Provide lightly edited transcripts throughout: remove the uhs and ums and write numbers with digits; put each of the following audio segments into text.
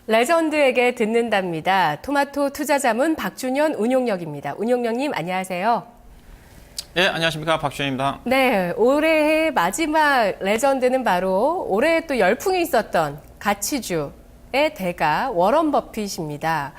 레전드에게 듣는답니다. 토마토 투자자문 박준현 운용력입니다. 운용력님 안녕하세요. 네, 안녕하십니까. 박준현입니다. 네, 올해의 마지막 레전드는 바로 올해 또 열풍이 있었던 가치주의 대가 워런 버핏입니다.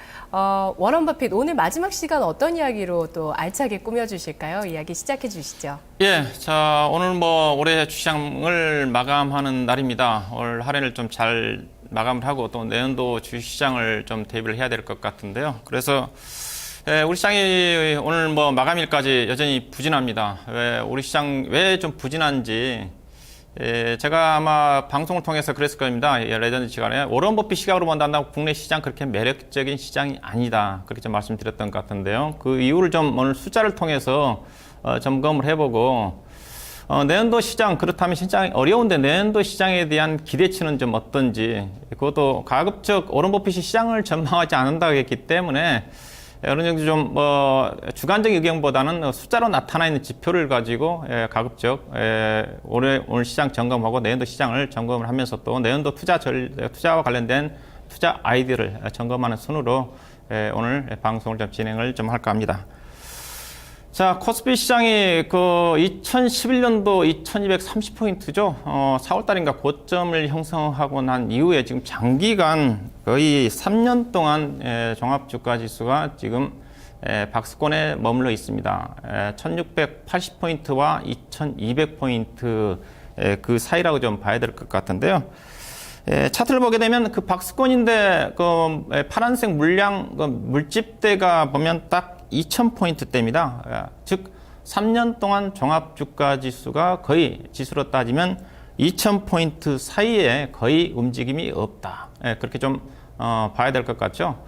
워런 버핏 오늘 마지막 시간 어떤 이야기로 또 알차게 꾸며주실까요? 이야기 시작해 주시죠. 예, 자 오늘 올해 주시장을 마감하는 날입니다. 올 한해를 좀 잘 마감을 하고 또 내년도 주시장을 좀 대비를 해야 될 것 같은데요. 그래서 우리 시장이 오늘 마감일까지 여전히 부진합니다. 우리 시장 왜 좀 부진한지 제가 아마 방송을 통해서 그랬을 겁니다. 레전드 시간에 워런 버핏 시각으로 본다면 국내 시장 그렇게 매력적인 시장이 아니다. 그렇게 좀 말씀드렸던 것 같은데요. 그 이유를 좀 오늘 숫자를 통해서 점검을 해보고 내년도 시장 그렇다면 시장이 어려운데 내년도 시장에 대한 기대치는 좀 어떤지, 그것도 가급적 워런 버핏이 시장을 전망하지 않는다고 했기 때문에 어느 정도 좀 주관적 의견보다는 숫자로 나타나 있는 지표를 가지고 가급적 오늘 시장 점검하고 내년도 시장을 점검을 하면서 또 내년도 투자와 관련된 투자 아이디어를 점검하는 순으로 오늘 방송을 좀 진행을 좀 할까 합니다. 자, 코스피 시장이 2011년도 2230포인트죠. 4월달인가 고점을 형성하고 난 이후에 지금 장기간 거의 3년 동안 종합주가지수가 지금 박스권에 머물러 있습니다. 1680포인트와 2200포인트 그 사이라고 좀 봐야 될 것 같은데요. 차트를 보게 되면 그 박스권인데 파란색 물량 물집대가 보면 딱 2000포인트대입니다. 즉 3년 동안 종합주가지수가 거의 지수로 따지면 2000포인트 사이에 거의 움직임이 없다. 그렇게 좀 봐야 될 것 같죠.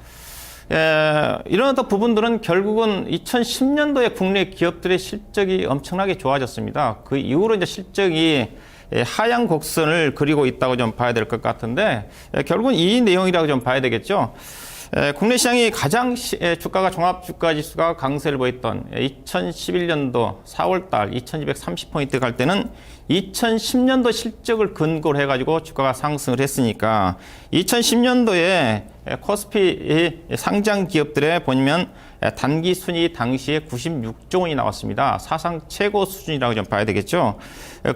이런 어떤 부분들은 결국은 2010년도에 국내 기업들의 실적이 엄청나게 좋아졌습니다. 그 이후로 이제 실적이 하향 곡선을 그리고 있다고 좀 봐야 될 것 같은데 결국은 이 내용이라고 좀 봐야 되겠죠. 국내 시장이 가장 주가가 종합주가지수가 강세를 보였던 2011년도 4월달 2230포인트 갈 때는 2010년도 실적을 근거로 해가지고 주가가 상승을 했으니까 2010년도에 코스피 상장 기업들에 보면 단기 순이 당시에 96조 원이 나왔습니다. 사상 최고 수준이라고 좀 봐야 되겠죠.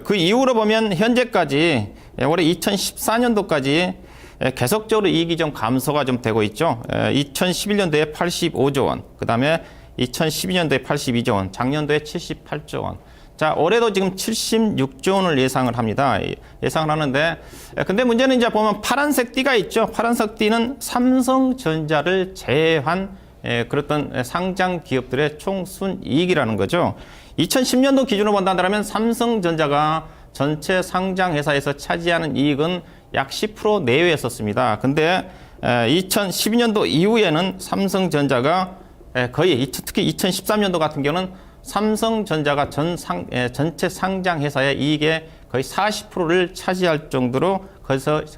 그 이후로 보면 현재까지 올해 2014년도까지 계속적으로 이익이 좀 감소가 좀 되고 있죠. 2011년도에 85조 원, 그 다음에 2012년도에 82조 원, 작년도에 78조 원. 자, 올해도 지금 76조 원을 예상을 합니다. 예상을 하는데, 근데 문제는 이제 보면 파란색 띠가 있죠. 파란색 띠는 삼성전자를 제외한 그랬던 상장 기업들의 총 순이익이라는 거죠. 2010년도 기준으로 본다면 삼성전자가 전체 상장 회사에서 차지하는 이익은 약 10% 내외였었습니다. 근데 2012년도 이후에는 삼성전자가 거의 특히 2013년도 같은 경우는 삼성전자가 전체 상장 회사의 이익의 거의 40%를 차지할 정도로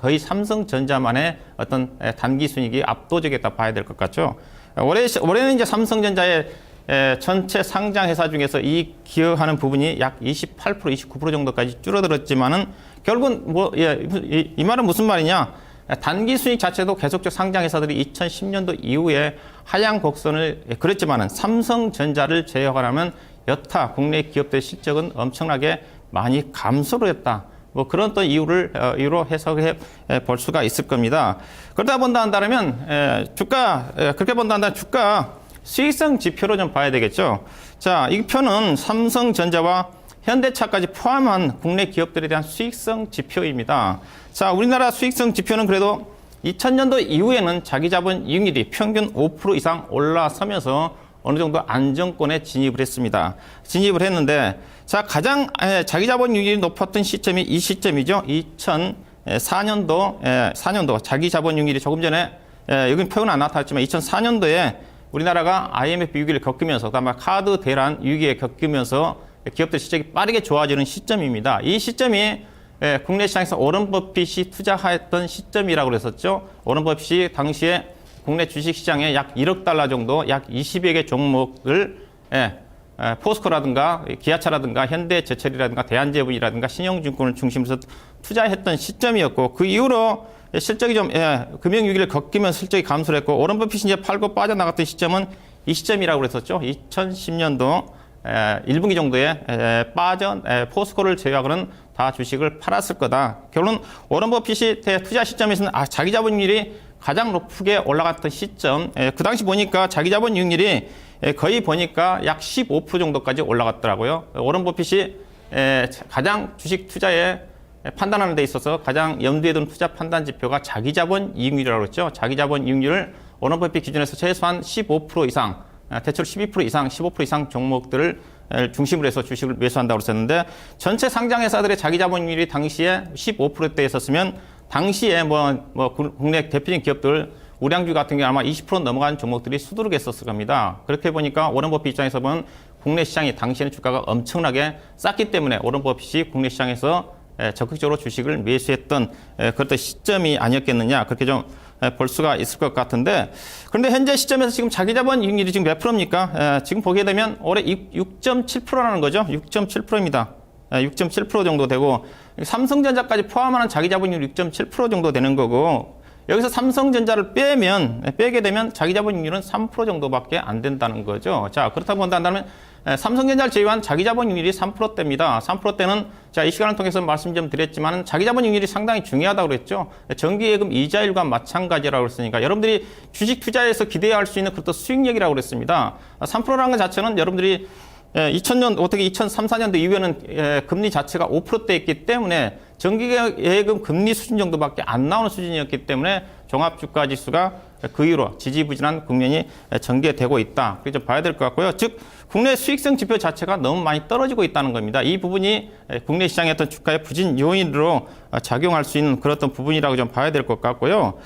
거의 삼성전자만의 어떤 단기 순이익이 압도적이었다 봐야 될 것 같죠. 올해는 이제 삼성전자의 전체 상장 회사 중에서 이 기여하는 부분이 약 28%, 29% 정도까지 줄어들었지만은 결국은 이 말은 무슨 말이냐? 단기 수익 자체도 계속적 상장 회사들이 2010년도 이후에 하향 곡선을 그랬지만은 삼성전자를 제외하면 여타 국내 기업들의 실적은 엄청나게 많이 감소를 했다. 그런 또 이유로 해석해 볼 수가 있을 겁니다. 그러다 본다면 그렇게 본다면 주가 수익성 지표로 좀 봐야 되겠죠. 자, 이 표는 삼성전자와 현대차까지 포함한 국내 기업들에 대한 수익성 지표입니다. 자, 우리나라 수익성 지표는 그래도 2000년도 이후에는 자기자본 이익률이 평균 5% 이상 올라서면서 어느 정도 안정권에 진입을 했습니다. 진입을 했는데, 자, 가장 자기자본 이익률이 높았던 시점이 이 시점이죠. 2004년도 자기자본 이익률이 조금 전에 여기 표는 안 나타났지만 2004년도에 우리나라가 IMF 위기를 겪으면서, 그다음에 카드 대란 위기에 겪으면서 기업들 실적이 빠르게 좋아지는 시점입니다. 이 시점이 국내 시장에서 워런 버핏이 투자했던 시점이라고 그랬었죠. 워런 버핏이 당시에 국내 주식시장에 약 1억 달러 정도, 약 20여 개 종목을 포스코라든가 기아차라든가 현대제철이라든가 대한제분이라든가 신영증권을 중심으로 투자했던 시점이었고, 그 이후로 실적이 좀 금융위기를 겪으면 실적이 감소를 했고 워런 버핏이 이제 팔고 빠져나갔던 시점은 이 시점이라고 그랬었죠. 2010년도 1분기 정도에 빠져 포스코를 제외하고는 다 주식을 팔았을 거다. 결론 워런 버핏이 투자 시점에서는 자기 자본율이 가장 높게 올라갔던 시점. 그 당시 보니까 자기 자본 이익률이 거의 보니까 약 15% 정도까지 올라갔더라고요. 워런 버핏이 가장 주식 투자에 판단하는 데 있어서 가장 염두에 두는 투자 판단 지표가 자기 자본 이익률이라고 그랬죠. 자기 자본 이익률을 워런 버핏 기준에서 최소한 15% 이상, 대체로 12% 이상, 15% 이상 종목들을 중심으로 해서 주식을 매수한다고 했었는데 전체 상장 회사들의 자기 자본율이 당시에 15%대에 있었으면 당시에 국내 대표적인 기업들 우량주 같은 경우 아마 20% 넘어간 종목들이 수두룩했었을 겁니다. 그렇게 보니까 워런 버핏 입장에서 보면 국내 시장이 당시에는 주가가 엄청나게 쌌기 때문에 워런 버핏이 국내 시장에서 적극적으로 주식을 매수했던 그런 시점이 아니었겠느냐 그렇게 좀 볼 수가 있을 것 같은데 그런데 현재 시점에서 지금 자기 자본 이익률이 지금 몇 프로입니까? 지금 보게 되면 올해 6.7%라는 거죠. 6.7%입니다. 6.7% 정도 되고 삼성전자까지 포함하는 자기 자본율 6.7% 정도 되는 거고 여기서 삼성전자를 빼게 되면 자기 자본율은 3% 정도밖에 안 된다는 거죠. 자, 그렇다고 본다면 삼성전자를 제외한 자기 자본율이 3%대입니다. 3%대는 자, 이 시간을 통해서 말씀 좀 드렸지만 자기 자본율이 상당히 중요하다고 그랬죠. 정기예금 이자율과 마찬가지라고 그랬으니까 여러분들이 주식 투자에서 기대할 수 있는 그런 수익력이라고 그랬습니다. 3%라는 것 자체는 여러분들이 2000년, 어떻게 2003, 4년도 이후에는 금리 자체가 5%대였기 때문에 정기예금 금리 수준 정도밖에 안 나오는 수준이었기 때문에 종합주가지수가 그 이후로 지지부진한 국면이 전개되고 있다. 그렇게 좀 봐야 될 것 같고요. 즉, 국내 수익성 지표 자체가 너무 많이 떨어지고 있다는 겁니다. 이 부분이 국내 시장의 어떤 주가의 부진 요인으로 작용할 수 있는 그런 부분이라고 좀 봐야 될 것 같고요.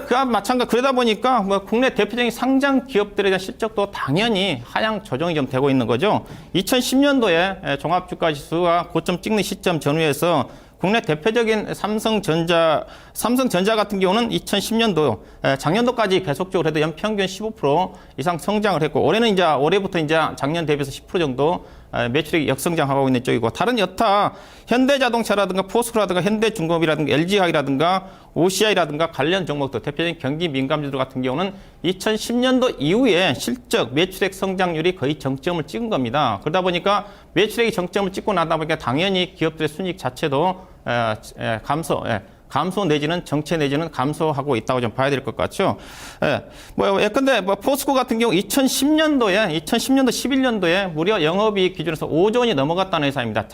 그와 마찬가지, 그러다 보니까 국내 대표적인 상장 기업들에 대한 실적도 당연히 하향 조정이 좀 되고 있는 거죠. 2010년도에 종합주가지수가 고점 찍는 시점 전후에서 국내 대표적인 삼성전자 같은 경우는 2010년도, 작년도까지 계속적으로 해도 연평균 15% 이상 성장을 했고, 올해부터 작년 대비해서 10% 정도 매출액이 역성장하고 있는 쪽이고, 다른 여타 현대자동차라든가 포스코라든가 현대중공업이라든가 LG화학이라든가 OCI라든가 관련 종목들, 대표적인 경기 민감주들 같은 경우는 2010년도 이후에 실적, 매출액 성장률이 거의 정점을 찍은 겁니다. 그러다 보니까 매출액이 정점을 찍고 나다 보니까 당연히 기업들의 순이익 자체도 감소 내지는 정체 내지는 감소하고 있다고 좀 봐야 될 것 같죠. 예컨대 포스코 같은 경우 2010년도 11년도에 무려 영업이익 기준에서 5조 원이 넘어갔다는 회사입니다.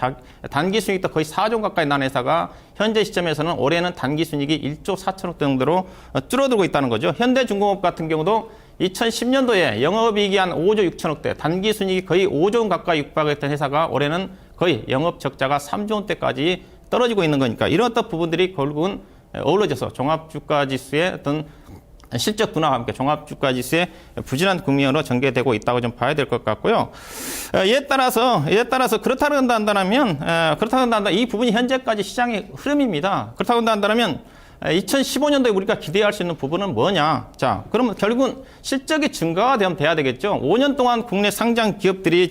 단기 순이익도 거의 4조 원 가까이 난 회사가 현재 시점에서는 올해는 단기 순이익이 1조 4천억 정도로 줄어들고 있다는 거죠. 현대중공업 같은 경우도 2010년도에 영업이익이 한 5조 6천억대, 단기 순이익이 거의 5조 원 가까이 육박했던 회사가 올해는 거의 영업 적자가 3조 원대까지 떨어지고 있는 거니까 이런 어떤 부분들이 결국은 어우러져서 종합주가지수의 어떤 실적 둔화와 함께 종합주가지수의 부진한 국면으로 전개되고 있다고 좀 봐야 될 것 같고요. 이에 따라서 그렇다고 한다면 이 부분이 현재까지 시장의 흐름입니다. 그렇다고 한다면 2015년도에 우리가 기대할 수 있는 부분은 뭐냐? 자, 그러면 결국은 실적이 증가가 돼야 되겠죠. 5년 동안 국내 상장 기업들이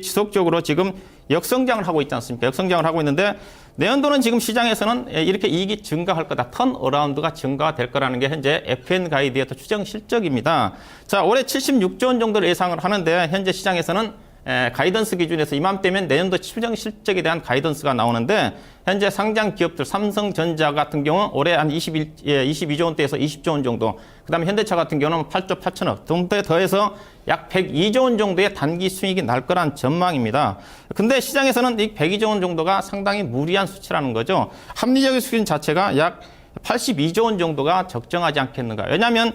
지속적으로 지금 역성장을 하고 있지 않습니까? 역성장을 하고 있는데 내년도는 지금 시장에서는 이렇게 이익이 증가할 거다. 턴어라운드가 증가가 될 거라는 게 현재 FN 가이드의 추정 실적입니다. 자, 올해 76조 원 정도를 예상을 하는데 현재 시장에서는 가이던스 기준에서 이맘때면 내년도 추정 실적에 대한 가이던스가 나오는데 현재 상장 기업들 삼성전자 같은 경우 올해 한 22조 원대에서 20조 원 정도, 그다음에 현대차 같은 경우는 8조 8천억 정도에 더해서 약 102조 원 정도의 단기 수익이 날 거란 전망입니다. 근데 시장에서는 이 102조 원 정도가 상당히 무리한 수치라는 거죠. 합리적인 수준 자체가 약 82조 원 정도가 적정하지 않겠는가. 왜냐하면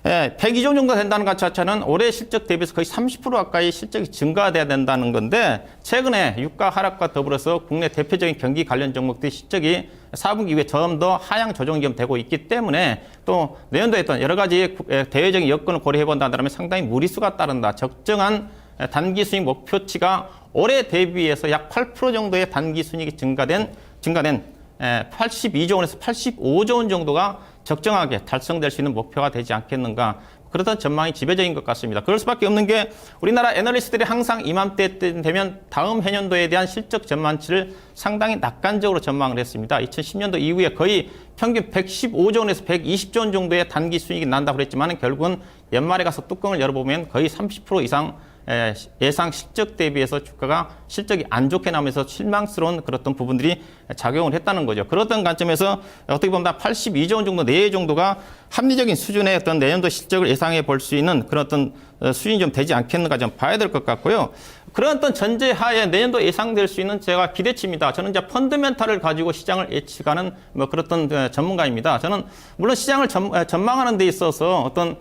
102조 정도 된다는 것 자체는 올해 실적 대비해서 거의 30% 가까이 실적이 증가돼야 된다는 건데 최근에 유가 하락과 더불어서 국내 대표적인 경기 관련 종목들의 실적이 4분기 이후에 좀 더 하향 조정이 좀 되고 있기 때문에 또 내년도에 어떤 여러 가지 대외적인 여건을 고려해 본다면 상당히 무리수가 따른다. 적정한 단기 수익 목표치가 올해 대비해서 약 8% 정도의 단기 수익이 증가된 82조 원에서 85조 원 정도가 적정하게 달성될 수 있는 목표가 되지 않겠는가. 그렇던 전망이 지배적인 것 같습니다. 그럴 수밖에 없는 게 우리나라 애널리스트들이 항상 이맘때 되면 다음 해년도에 대한 실적 전망치를 상당히 낙관적으로 전망을 했습니다. 2010년도 이후에 거의 평균 115조 원에서 120조 원 정도의 단기 수익이 난다고 그랬지만 결국은 연말에 가서 뚜껑을 열어보면 거의 30% 이상 예상 실적 대비해서 주가가 실적이 안 좋게 나오면서 실망스러운 그런 부분들이 작용을 했다는 거죠. 그렇던 관점에서 어떻게 보면 82조 원 정도 내외 정도가 합리적인 수준의 어떤 내년도 실적을 예상해 볼 수 있는 그런 어떤 수준이 좀 되지 않겠는가 좀 봐야 될 것 같고요. 그런 어떤 전제하에 내년도 예상될 수 있는 제가 기대치입니다. 저는 이제 펀드멘탈을 가지고 시장을 예측하는 뭐 그렇던 전문가입니다. 저는 물론 시장을 전망하는 데 있어서 어떤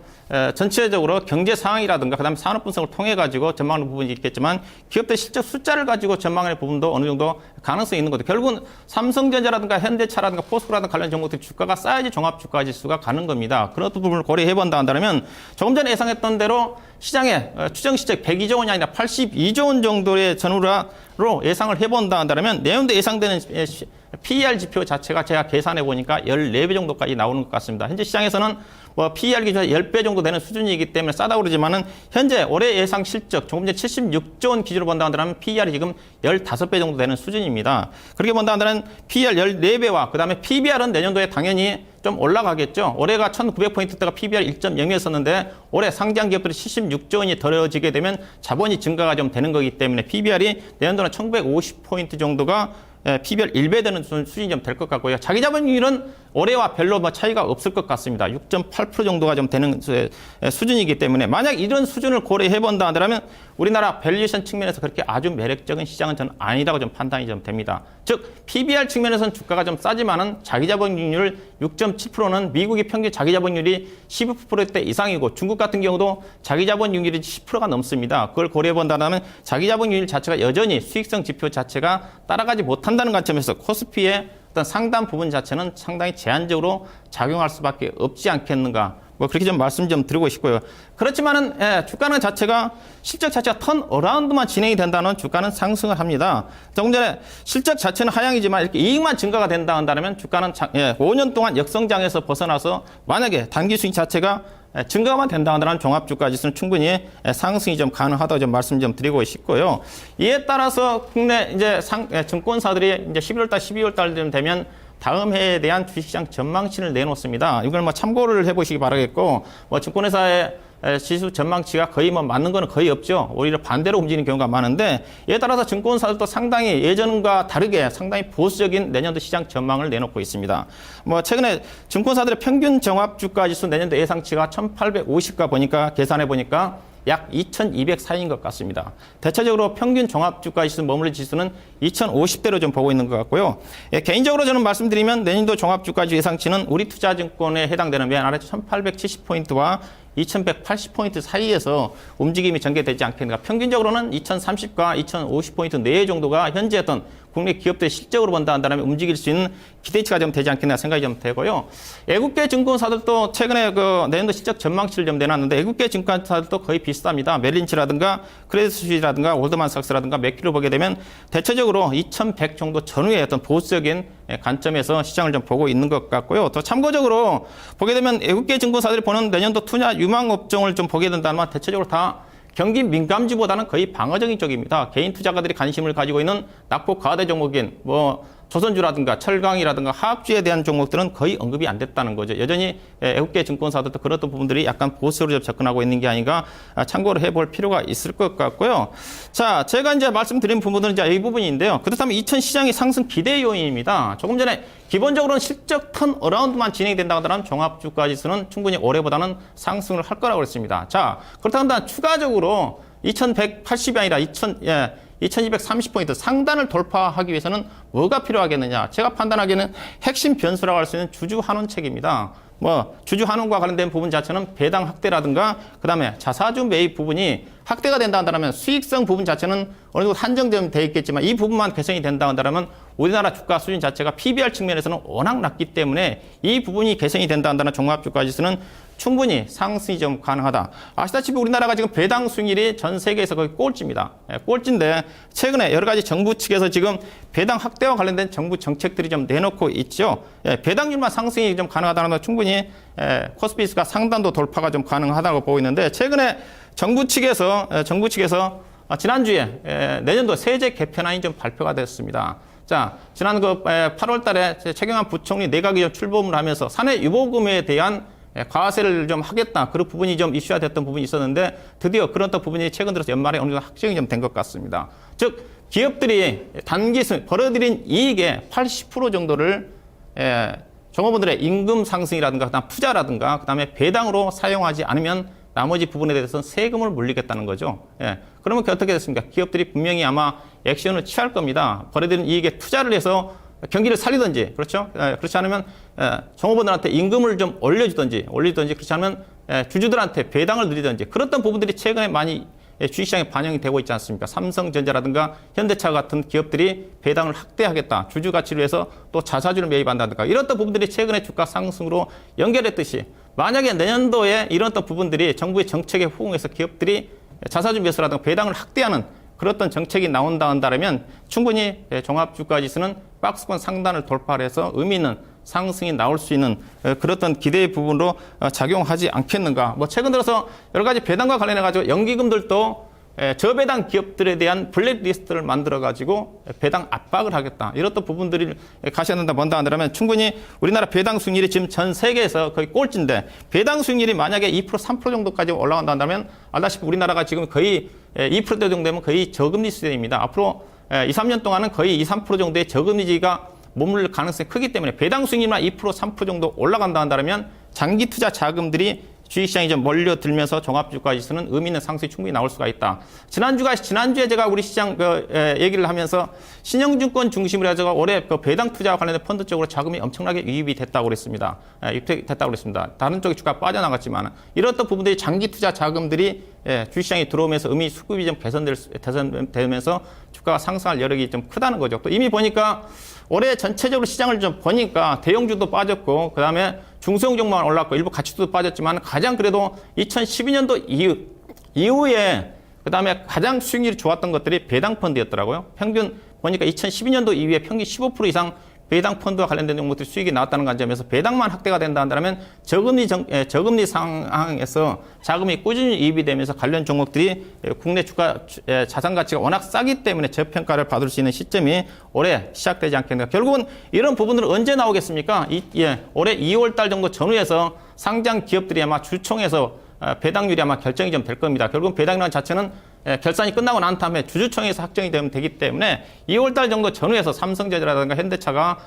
전체적으로 경제 상황이라든가 그다음에 산업 분석을 통해 가지고 전망하는 부분이 있겠지만 기업들 실적 숫자를 가지고 전망하는 부분도 어느 정도 가능성이 있는 거죠. 결국은 삼성전자라든가 현대차라든가 포스코라든가 관련 종목들 주가가 쌓여야지 종합 주가 지수가 가는 겁니다. 그런 부분을 고려해 본다 한다면 조금 전에 예상했던 대로 시장의 추정 실적 102조 원이 아니라 82조 원 정도의 전후로 예상을 해본다 한다면 내년도 예상되는 PER 지표 자체가 제가 계산해 보니까 14배 정도까지 나오는 것 같습니다. 현재 시장에서는 뭐 PER 기준으로 10배 정도 되는 수준이기 때문에 싸다고 그러지만은 현재 올해 예상 실적 조금 전에 76조 원 기준으로 본다 한다면 PER이 지금 15배 정도 되는 수준입니다. 그렇게 본다 한다면 PER 14배와 그다음에 PBR은 내년도에 당연히 좀 올라가겠죠. 올해가 1900포인트대가 PBR 1.0이었었는데 올해 상장 기업들이 76조 원이 더해지게 되면 자본이 증가가 좀 되는 거기 때문에 PBR이 내년도는 1950포인트 정도가 PBR 1배 되는 수준이 좀 될 것 같고요. 자기 자본율은 올해와 별로 뭐 차이가 없을 것 같습니다. 6.8% 정도가 좀 되는 수준이기 때문에 만약 이런 수준을 고려해 본다 하더라면 우리나라 밸류에이션 측면에서 그렇게 아주 매력적인 시장은 저는 아니라고 좀 판단이 좀 됩니다. 즉 PBR 측면에서는 주가가 좀 싸지만은 자기 자본율 6.7%는 미국의 평균 자기 자본율이 15%대 이상이고 중국 같은 경우도 자기 자본율이 10%가 넘습니다. 그걸 고려해 본다면 자기 자본율 자체가 여전히 수익성 지표 자체가 따라가지 못한다는 관점에서 코스피의 어떤 상단 부분 자체는 상당히 제한적으로 작용할 수밖에 없지 않겠는가. 뭐 그렇게 좀 말씀 좀 드리고 싶고요. 그렇지만은 주가는 자체가 실적 자체가 턴 어라운드만 진행이 된다는 주가는 상승을 합니다. 조금 전에 실적 자체는 하향이지만 이렇게 이익만 증가가 된다 한다면 주가는 5년 동안 역성장에서 벗어나서 만약에 단기 수익 자체가 증가만 된다 하더라도 종합주가 지수는 충분히 상승이 좀 가능하다고 좀 말씀 좀 드리고 싶고요. 이에 따라서 국내 이제 증권사들이 이제 11월 달, 12월 달 되면 다음 해에 대한 주식시장 전망치를 내놓습니다. 이걸 뭐 참고를 해보시기 바라겠고, 뭐 증권회사의 지수 전망치가 거의 뭐 맞는 거는 거의 없죠. 오히려 반대로 움직이는 경우가 많은데 이에 따라서 증권사들도 상당히 예전과 다르게 상당히 보수적인 내년도 시장 전망을 내놓고 있습니다. 뭐 최근에 증권사들의 평균 종합주가 지수 내년도 예상치가 1850가 보니까 계산해 보니까 약 2200 사이인 것 같습니다. 대체적으로 평균 종합주가 지수 머무르는 지수는 2050대로 좀 보고 있는 것 같고요. 개인적으로 저는 말씀드리면 내년도 종합주가 지수 예상치는 우리투자증권에 해당되는 면 아래 1870포인트와 2180포인트 사이에서 움직임이 전개되지 않겠는가. 평균적으로는 2030과 2050포인트 내외 정도가 현재 어떤 국내 기업들의 실적으로 본다 한다면 움직일 수 있는 기대치가 좀 되지 않겠나 생각이 좀 되고요. 외국계 증권사들도 최근에 그 내년도 실적 전망치를 좀 내놨는데 외국계 증권사들도 거의 비슷합니다. 메릴린치라든가 크레딧스위스라든가 올드만삭스라든가 몇 킬로 보게 되면 대체적으로 2100 정도 전후의 어떤 보수적인 관점에서 시장을 좀 보고 있는 것 같고요. 또 참고적으로 보게 되면 외국계 증권사들이 보는 내년도 투자 유망 업종을 좀 보게 된다면 대체적으로 다 경기 민감주보다는 거의 방어적인 쪽입니다. 개인 투자가들이 관심을 가지고 있는 낙폭 과대 종목인 뭐 조선주라든가 철강이라든가 화학주에 대한 종목들은 거의 언급이 안 됐다는 거죠. 여전히 외국계 증권사들도 그런 부분들이 약간 보수로 좀 접근하고 있는 게 아닌가 참고를 해볼 필요가 있을 것 같고요. 자, 제가 이제 말씀드린 부분들은 이제 이 부분인데요. 그렇다면 2000 시장의 상승 기대 요인입니다. 조금 전에 기본적으로는 실적 턴 어라운드만 진행된다 하더라도 종합주가 지수는 충분히 올해보다는 상승을 할 거라고 그랬습니다. 자, 그렇다면 추가적으로 2180이 아니라 2230포인트 상단을 돌파하기 위해서는 뭐가 필요하겠느냐. 제가 판단하기에는 핵심 변수라고 할 수 있는 주주 환원책입니다. 뭐 주주 환원과 관련된 부분 자체는 배당 확대라든가 그다음에 자사주 매입 부분이 확대가 된다 한다면 수익성 부분 자체는 어느 정도 한정되면 돼 있겠지만 이 부분만 개선이 된다 한다면 우리나라 주가 수준 자체가 PBR 측면에서는 워낙 낮기 때문에 이 부분이 개선이 된다 한다면 종합주가 지수는 충분히 상승이 좀 가능하다. 아시다시피 우리나라가 지금 배당 수익률이 전 세계에서 거의 꼴찌입니다. 꼴찌인데 최근에 여러 가지 정부 측에서 지금 배당 확대와 관련된 정부 정책들이 좀 내놓고 있죠. 배당률만 상승이 좀 가능하다는 건 충분히 충분히 코스피지수가 상단도 돌파가 좀 가능하다고 보고 있는데 최근에 정부 측에서 지난주에 내년도 세제 개편안이 좀 발표가 됐습니다. 자, 지난 8월 달에 최경환 부총리 내각이 좀 출범을 하면서 사내 유보금에 대한 과세를 좀 하겠다. 그런 부분이 좀 이슈화 됐던 부분이 있었는데 드디어 그런 부분이 최근 들어서 연말에 어느 정도 확정이 좀 된 것 같습니다. 즉, 기업들이 단기 벌어들인 이익의 80% 정도를 종업원들의 임금 상승이라든가 그다음 투자라든가 그다음에 배당으로 사용하지 않으면 나머지 부분에 대해서는 세금을 물리겠다는 거죠. 그러면 어떻게 됐습니까? 기업들이 분명히 아마 액션을 취할 겁니다. 벌어들인 이익에 투자를 해서 경기를 살리든지, 그렇죠? 그렇지 않으면 종업원들한테 임금을 좀 올리든지, 그렇지 않으면 주주들한테 배당을 드리든지, 그랬던 부분들이 최근에 많이 주식시장에 반영이 되고 있지 않습니까? 삼성전자라든가 현대차 같은 기업들이 배당을 확대하겠다. 주주 가치를 위해서 또 자사주를 매입한다든가 이렇던 부분들이 최근에 주가 상승으로 연결했듯이 만약에 내년도에 이런 부분들이 정부의 정책에 호응해서 기업들이 자사주 매수라든가 배당을 확대하는 그렇던 정책이 나온다면 충분히 종합주가지수는 박스권 상단을 돌파해서 의미 있는 상승이 나올 수 있는 그렇던 기대의 부분으로 작용하지 않겠는가. 뭐 최근 들어서 여러 가지 배당과 관련해 가지고 연기금들도 저배당 기업들에 대한 블랙리스트를 만들어 가지고 배당 압박을 하겠다. 이렇던 부분들이 가셔야 된다. 뭔다 한다면 충분히 우리나라 배당 수익률이 지금 전 세계에서 거의 꼴찌인데 배당 수익률이 만약에 2% 3% 정도까지 올라간다 한다면 알다시피 우리나라가 지금 거의 2% 정도 되면 거의 저금리 시대입니다. 앞으로 2, 3년 동안은 거의 2, 3% 정도의 저금리가 머물 가능성이 크기 때문에 배당 수익률만 2%, 3% 정도 올라간다 한다면 장기 투자 자금들이 주식시장이 좀 몰려들면서 종합주가지수는 의미 있는 상승이 충분히 나올 수가 있다. 지난주에 제가 우리 시장 얘기를 하면서 신영증권 중심으로 해서 올해 배당 투자와 관련된 펀드 쪽으로 자금이 엄청나게 유입이 됐다고 그랬습니다. 유입됐다고 그랬습니다. 다른 쪽에 주가 빠져나갔지만 이렇던 부분들이 장기 투자 자금들이 주식시장에 들어오면서 의미 수급이 좀 개선되면서 주가가 상승할 여력이 좀 크다는 거죠. 또 이미 보니까 올해 전체적으로 시장을 좀 보니까 대형주도 빠졌고 그다음에 중소형 종목만 올랐고 일부 가치도 빠졌지만 가장 그래도 2012년도 이후에 그다음에 가장 수익률이 좋았던 것들이 배당 펀드였더라고요. 평균 보니까 2012년도 이후에 평균 15% 이상 배당 펀드와 관련된 종목들이 수익이 나왔다는 관점에서 배당만 확대가 된다 한다면 저금리 상황에서 자금이 꾸준히 유입이 되면서 관련 종목들이 국내 주가 자산 가치가 워낙 싸기 때문에 저평가를 받을 수 있는 시점이 올해 시작되지 않겠는가. 결국은 이런 부분들은 언제 나오겠습니까? 올해 2월 달 정도 전후에서 상장 기업들이 아마 주총에서 배당률이 아마 결정이 좀 될 겁니다. 결국은 배당률 자체는 결산이 끝나고 난 다음에 주주총회에서 확정이 되기 때문에 2월 달 정도 전후에서 삼성전자라든가 현대차가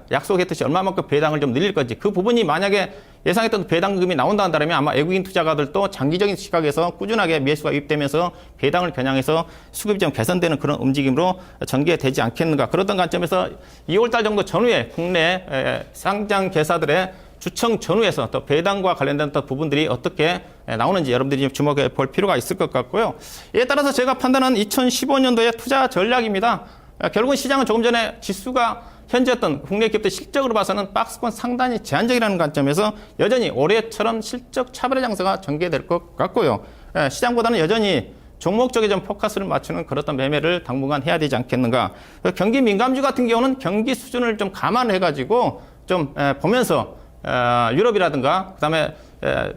약속했듯이 얼마만큼 배당을 좀 늘릴 건지 그 부분이 만약에 예상했던 배당금이 나온다 한다면 아마 외국인 투자가들도 장기적인 시각에서 꾸준하게 매수가 유입되면서 배당을 겨냥해서 수급이 좀 개선되는 그런 움직임으로 전개되지 않겠는가. 그렇던 관점에서 2월 달 정도 전후에 국내 상장 계사들의 주총 전후에서 또 배당과 관련된 또 부분들이 어떻게 나오는지 여러분들이 좀 주목해 볼 필요가 있을 것 같고요. 이에 따라서 제가 판단한 2015년도의 투자 전략입니다. 결국은 시장은 조금 전에 지수가 현재 어떤 국내 기업들 실적으로 봐서는 박스권 상단이 제한적이라는 관점에서 여전히 올해처럼 실적 차별의 장세가 전개될 것 같고요. 시장보다는 여전히 종목 쪽에 좀 포커스를 맞추는 그런 매매를 당분간 해야 되지 않겠는가. 경기 민감주 같은 경우는 경기 수준을 좀 감안해가지고 좀 보면서 유럽이라든가 그다음에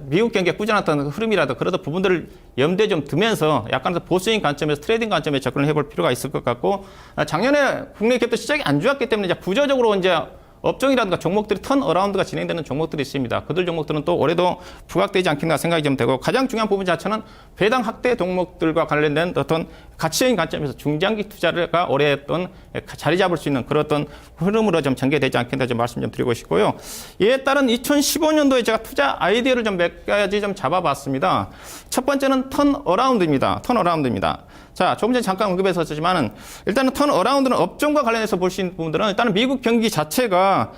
미국 경기가 꾸준한 흐름이라든가 그런 부분들을 염두에 좀 두면서 약간 더 보수적인 관점에서 트레이딩 관점에 접근을 해볼 필요가 있을 것 같고 작년에 국내 기업도 시장이 안 좋았기 때문에 이제 구조적으로 이제 업종이라든가 종목들이 턴어라운드가 진행되는 종목들이 있습니다. 그들 종목들은 또 올해도 부각되지 않겠나 생각이 좀 되고 가장 중요한 부분 자체는 배당 확대 종목들과 관련된 어떤 가치적인 관점에서 중장기 투자가 올해 어떤 자리 잡을 수 있는 그런 어떤 흐름으로 좀 전개되지 않겠나 좀 말씀 좀 드리고 싶고요. 이에 따른 2015년도에 제가 투자 아이디어를 좀 몇 가지 좀 잡아봤습니다. 첫 번째는 턴어라운드입니다. 자, 조금 전에 잠깐 언급했었지만은 일단은 턴어라운드는 업종과 관련해서 볼 수 있는 부분들은 일단은 미국 경기 자체가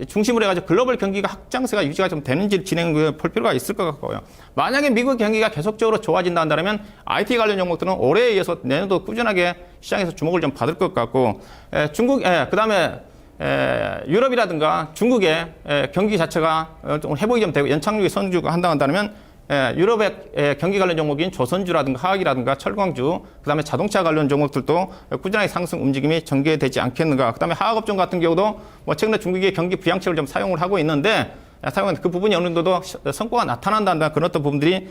중심으로 해가지고 글로벌 경기가 확장세가 유지가 좀 되는지 진행을 볼 필요가 있을 것 같고요. 만약에 미국 경기가 계속적으로 좋아진다 한다면 IT 관련 종목들은 올해에 이어서 내년도 꾸준하게 시장에서 주목을 좀 받을 것 같고 중국, 그다음에 유럽이라든가 중국의 경기 자체가 좀 회복이 좀 되고 연착륙이 선주가 한다면 유럽의 경기 관련 종목인 조선주라든가 화학이라든가 철광주, 그다음에 자동차 관련 종목들도 꾸준하게 상승 움직임이 전개되지 않겠는가. 그다음에 화학업종 같은 경우도 뭐 최근에 중국의 경기 부양책을 좀 사용을 하고 있는데 사용한 그 부분이 어느 정도 성과가 나타난다는 그런 어떤 부분들이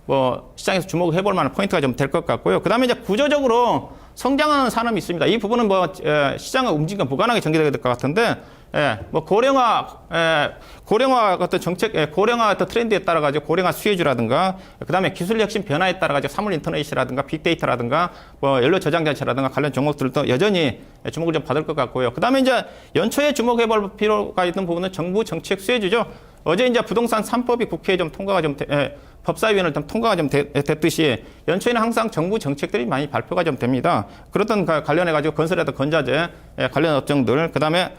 뭐 시장에서 주목을 해볼 만한 포인트가 좀 될 것 같고요. 그다음에 이제 구조적으로 성장하는 산업이 있습니다. 이 부분은 뭐 시장의 움직임과 무관하게 전개될 것 같은데, 뭐 고령화 어떤 정책, 고령화 어떤 트렌드에 따라 가지고 고령화 수혜주라든가, 그다음에 기술 혁신 변화에 따라 가지고 사물 인터넷이라든가 빅데이터라든가, 뭐 연료 저장 장치라든가 관련 종목들도 여전히 주목을 좀 받을 것 같고요. 그다음에 이제 연초에 주목해볼 필요가 있는 부분은 정부 정책 수혜주죠. 어제 이제 부동산 3법이 국회에 좀 통과가 좀 법사위원회를 좀 통과가 좀 됐듯이 연초에는 항상 정부 정책들이 많이 발표가 좀 됩니다. 그렇던 관련해 가지고 건설이라든 건자재 관련 업종들, 그다음에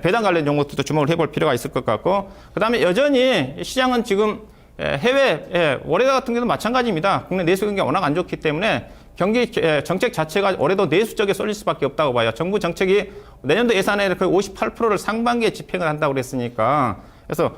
배당 관련 종목들도 주목을 해볼 필요가 있을 것 같고, 그다음에 여전히 시장은 지금 해외 올해 같은 경우도 마찬가지입니다. 국내 내수 경기가 워낙 안 좋기 때문에 경기 정책 자체가 올해도 내수적에 쏠릴 수밖에 없다고 봐요. 정부 정책이 내년도 예산에 거의 58%를 상반기에 집행을 한다고 그랬으니까, 그래서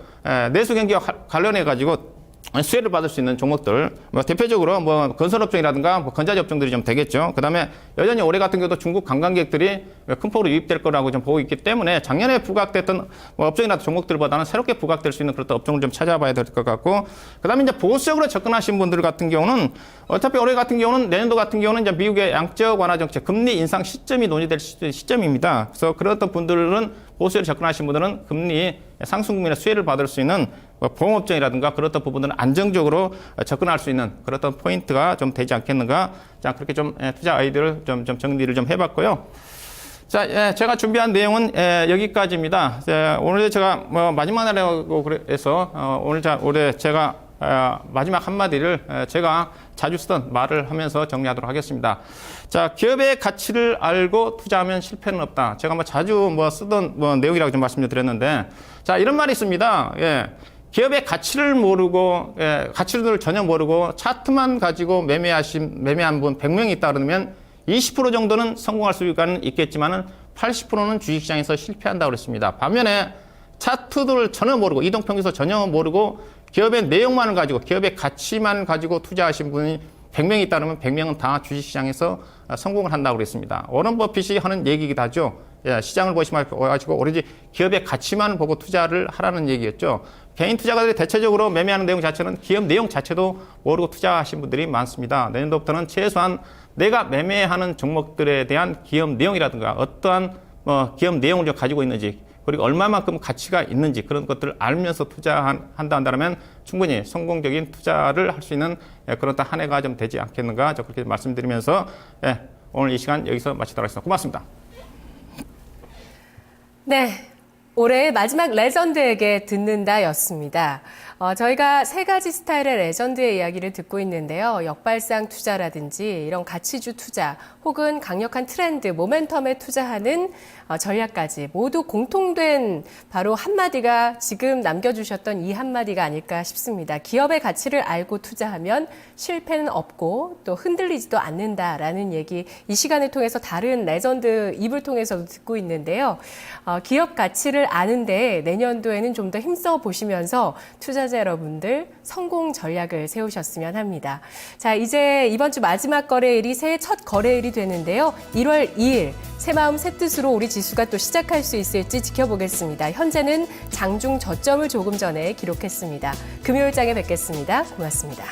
내수 경기와 관련해 가지고 수혜를 받을 수 있는 종목들, 뭐 대표적으로 뭐 건설업종이라든가 뭐 건자재 업종들이 좀 되겠죠. 그다음에 여전히 올해 같은 경우도 중국 관광객들이 큰 폭으로 유입될 거라고 좀 보고 있기 때문에 작년에 부각됐던 뭐 업종이나 종목들보다는 새롭게 부각될 수 있는 그런 업종을 좀 찾아봐야 될 것 같고, 그다음에 이제 보수적으로 접근하신 분들 같은 경우는 어차피 올해 같은 경우는 내년도 같은 경우는 이제 미국의 양적 완화 정책, 금리 인상 시점이 논의될 시점입니다. 그래서 그런 어떤 분들은 보수적으로 접근하신 분들은 금리 상승 국면의 수혜를 받을 수 있는 보험업종이라든가 그런 어떤 부분들은 안정적으로 접근할 수 있는 그런 어떤 포인트가 좀 되지 않겠는가. 자, 그렇게 좀 투자 아이디어를 좀 정리를 좀 해봤고요. 자, 제가 준비한 내용은 여기까지입니다. 오늘 제가 뭐 마지막 날이라고 그래서 올해 제가 마지막 한마디를 제가 자주 쓰던 말을 하면서 정리하도록 하겠습니다. 자, 기업의 가치를 알고 투자하면 실패는 없다. 제가 뭐 자주 뭐 쓰던 뭐 내용이라고 좀 말씀을 드렸는데, 자, 이런 말이 있습니다. 기업의 가치를 모르고, 가치를 전혀 모르고 차트만 가지고 매매한 분 100명이 있다 그러면 20% 정도는 성공할 수가 있겠지만은 80%는 주식시장에서 실패한다고 그랬습니다. 반면에 차트들을 전혀 모르고, 이동평균서 전혀 모르고 기업의 내용만을 가지고, 기업의 가치만 가지고 투자하신 분이 100명이 있다면 100명은 다 주식시장에서 성공을 한다고 그랬습니다. 워런 버핏이 하는 얘기이기도 하죠. 시장을 보시고 오로지 기업의 가치만 보고 투자를 하라는 얘기였죠. 개인 투자가들이 대체적으로 매매하는 내용 자체는 기업 내용 자체도 모르고 투자하신 분들이 많습니다. 내년도부터는 최소한 내가 매매하는 종목들에 대한 기업 내용이라든가 어떠한 기업 내용을 좀 가지고 있는지, 그리고 얼마만큼 가치가 있는지 그런 것들을 알면서 한다면 충분히 성공적인 투자를 할 수 있는 그런 한 해가 좀 되지 않겠는가, 저 그렇게 말씀드리면서 오늘 이 시간 여기서 마치도록 하겠습니다. 고맙습니다. 네. 올해의 마지막 레전드에게 듣는다였습니다. 저희가 세 가지 스타일의 레전드의 이야기를 듣고 있는데요. 역발상 투자라든지 이런 가치주 투자 혹은 강력한 트렌드, 모멘텀에 투자하는 전략까지 모두 공통된 바로 한마디가 지금 남겨주셨던 이 한마디가 아닐까 싶습니다. 기업의 가치를 알고 투자하면 실패는 없고 또 흔들리지도 않는다라는 얘기, 이 시간을 통해서 다른 레전드 입을 통해서도 듣고 있는데요. 기업 가치를 아는데 내년도에는 좀 더 힘써 보시면서 투자자 여러분들 성공 전략을 세우셨으면 합니다. 자, 이제 이번 주 마지막 거래일이 새해 첫 거래일이 되는데요. 1월 2일 새마음 새뜻으로 우리 지수가 또 시작할 수 있을지 지켜보겠습니다. 현재는 장중 저점을 조금 전에 기록했습니다. 금요일장에 뵙겠습니다. 고맙습니다.